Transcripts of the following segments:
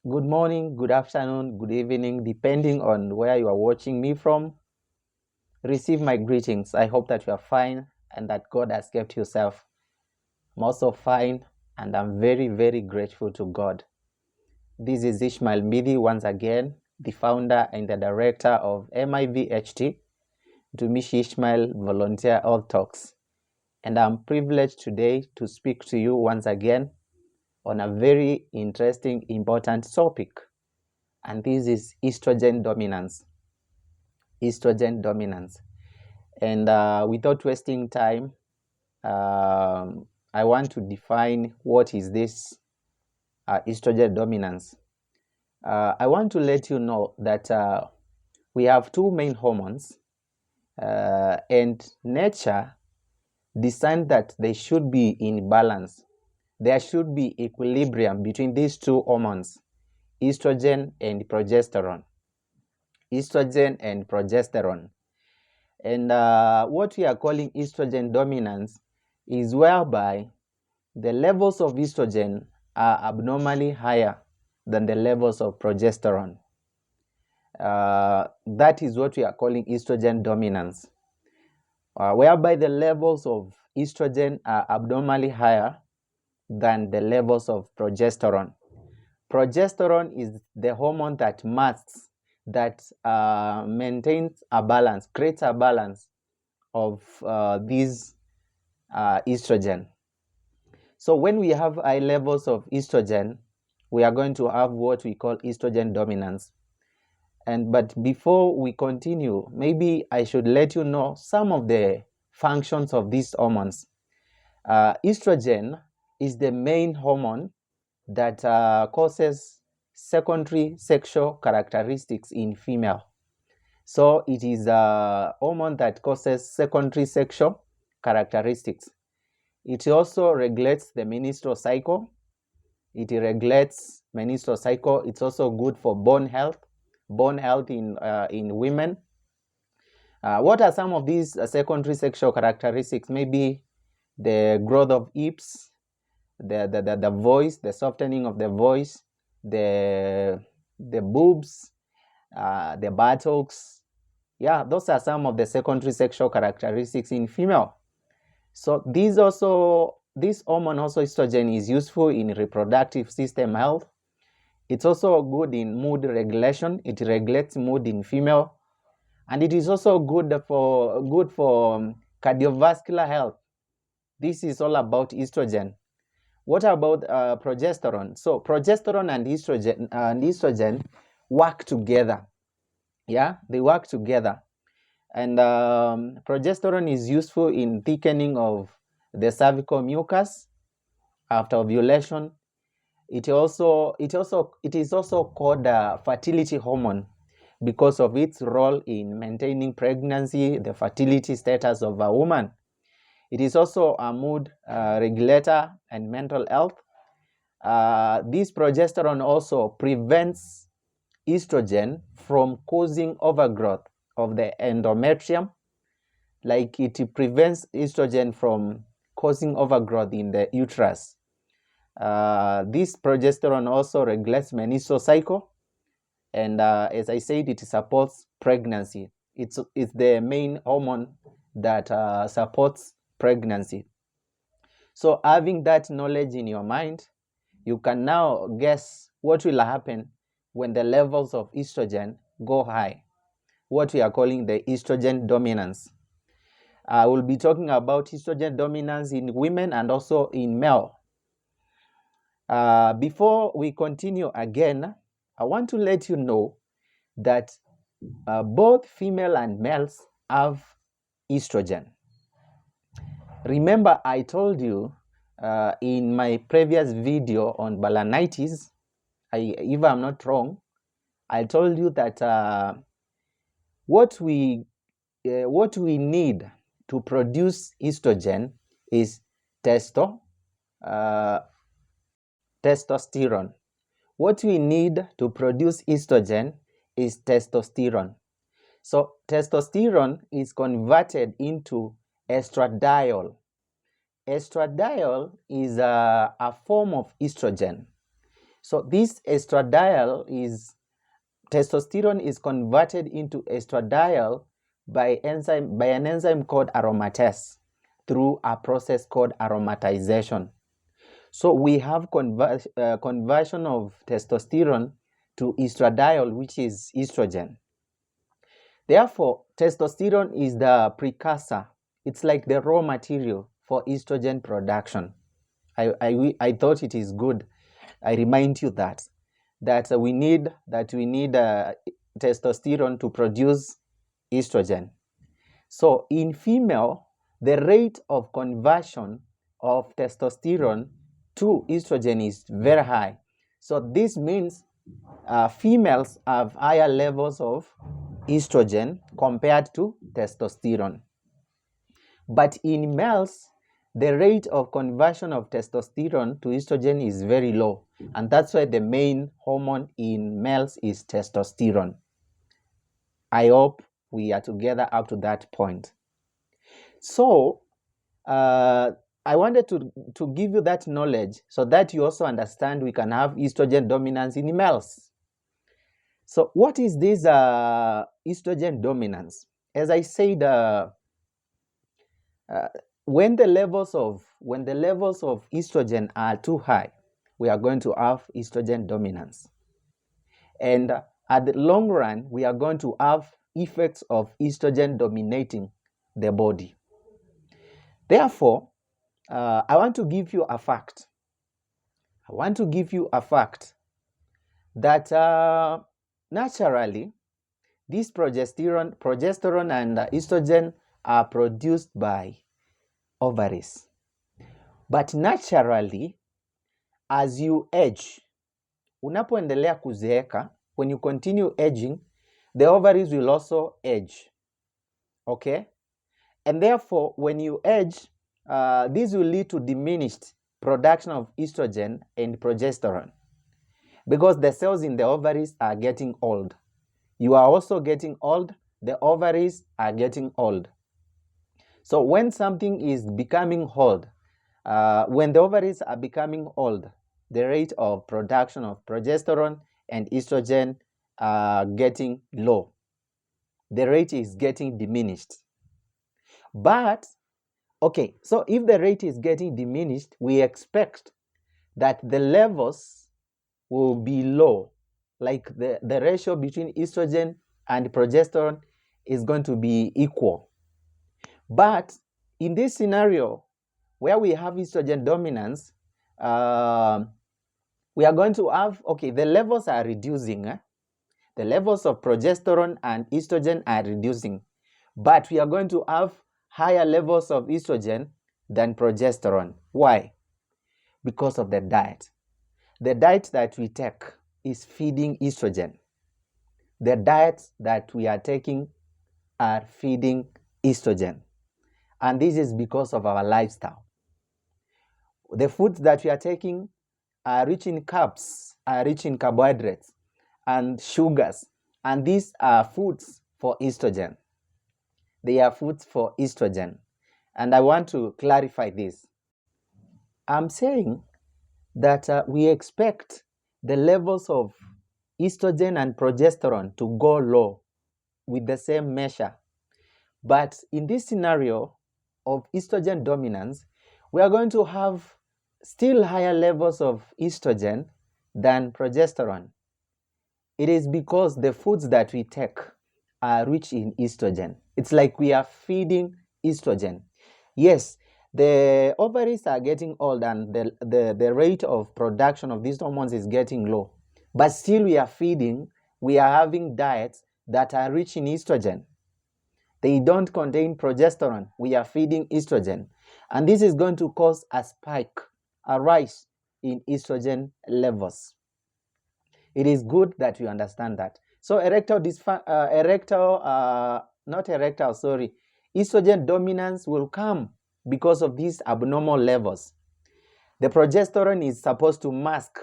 Good morning, good afternoon, good evening, depending on where you are watching me from. Receive my greetings. I hope that you are fine and that God has kept yourself. I'm also fine and I'm very, very grateful to God. This is Ishmael Midi once again, the founder and the director of MIVHT, Dumishi Ishmael Volunteer Health Talks. And I'm privileged today to speak to you once again on a very interesting, important topic. And this is estrogen dominance. Estrogen dominance. And without wasting time, I want to define what is this estrogen dominance. I want to let you know that we have two main hormones, and nature designed that they should be in balance. There should be equilibrium between these two hormones, estrogen and progesterone. Estrogen and progesterone. And what we are calling estrogen dominance is whereby the levels of estrogen are abnormally higher than the levels of progesterone. That is what we are calling estrogen dominance, whereby the levels of estrogen are abnormally higher than the levels of progesterone. Progesterone is the hormone that masks, that maintains a balance, creates a balance of these estrogen. So when we have high levels of estrogen, we are going to have what we call estrogen dominance. But before we continue, maybe I should let you know some of the functions of these hormones. Estrogen is the main hormone that causes secondary sexual characteristics in female. So it is a hormone that causes secondary sexual characteristics. It also regulates the menstrual cycle. It regulates menstrual cycle. It's also good for bone health in women. What are some of these secondary sexual characteristics? Maybe the growth of hips, the voice, the softening of the voice, the boobs, the buttocks. Yeah, those are some of the secondary sexual characteristics in female. So this hormone also estrogen is useful in reproductive system health. It's also good in mood regulation. It regulates mood in female, and it is also good for cardiovascular health. This is all about estrogen. What about progesterone? So progesterone and estrogen work together. Yeah, they work together. And progesterone is useful in thickening of the cervical mucus after ovulation. It is also called a fertility hormone because of its role in maintaining pregnancy, the fertility status of a woman. It is also a mood regulator and mental health. This progesterone also prevents estrogen from causing overgrowth of the endometrium, like it prevents estrogen from causing overgrowth in the uterus. This progesterone also regulates menstrual cycle, and as I said, it supports pregnancy. It's the main hormone that supports pregnancy. So having that knowledge in your mind, you can now guess what will happen when the levels of estrogen go high, what we are calling the estrogen dominance. I will be talking about estrogen dominance in women and also in male. Before we continue again, I want to let you know that both female and males have estrogen. Remember, I told you in my previous video on balanitis, if I'm not wrong, I told you that what we need to produce estrogen is testosterone. What we need to produce estrogen is testosterone. So testosterone is converted into estradiol. Estradiol is a form of estrogen. So this estradiol is, testosterone is converted into estradiol by an enzyme called aromatase through a process called aromatization. So we have conversion of testosterone to estradiol, which is estrogen. Therefore, testosterone is the precursor. It's like the raw material for estrogen production. I thought it is good. I remind you that we need testosterone to produce estrogen. So in female, the rate of conversion of testosterone to estrogen is very high. So this means females have higher levels of estrogen compared to testosterone. But in males, the rate of conversion of testosterone to estrogen is very low. And that's why the main hormone in males is testosterone. I hope we are together up to that point. So, I wanted to give you that knowledge so that you also understand we can have estrogen dominance in males. So what is this estrogen dominance? As I said, when the levels of estrogen are too high, we are going to have estrogen dominance. And at the long run, we are going to have effects of estrogen dominating the body. Therefore, I want to give you a fact. That naturally, this progesterone and estrogen are produced by ovaries. But naturally, as you age, unapoendelea kuzeeka, when you continue aging, the ovaries will also age. Okay? And therefore, when you age, this will lead to diminished production of estrogen and progesterone because the cells in the ovaries are getting old. You are also getting old, the ovaries are getting old. So when something is becoming old, when the ovaries are becoming old, the rate of production of progesterone and estrogen are getting low. The rate is getting diminished. But, okay, so if the rate is getting diminished, we expect that the levels will be low. Like the ratio between estrogen and progesterone is going to be equal. But in this scenario, where we have estrogen dominance, we are going to have, okay, the levels are reducing. The levels of progesterone and estrogen are reducing. But we are going to have higher levels of estrogen than progesterone. Why? Because of the diet. The diet that we take is feeding estrogen. The diets that we are taking are feeding estrogen. And this is because of our lifestyle. The foods that we are taking are rich in carbs, are rich in carbohydrates and sugars. And these are foods for estrogen. They are foods for estrogen. And I want to clarify this. I'm saying that we expect the levels of estrogen and progesterone to go low with the same measure. But in this scenario of estrogen dominance, we are going to have still higher levels of estrogen than progesterone. It is because the foods that we take are rich in estrogen. It's like we are feeding estrogen. Yes, the ovaries are getting old and the rate of production of these hormones is getting low. But still we are having diets that are rich in estrogen. They don't contain progesterone. We are feeding estrogen. And this is going to cause a spike, a rise in estrogen levels. It is good that you understand that. So estrogen dominance will come because of these abnormal levels. The progesterone is supposed to mask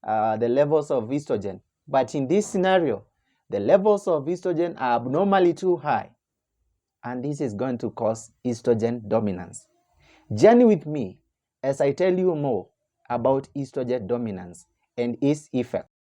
the levels of estrogen. But in this scenario, the levels of estrogen are abnormally too high. And this is going to cause estrogen dominance. Journey with me as I tell you more about estrogen dominance and its effect.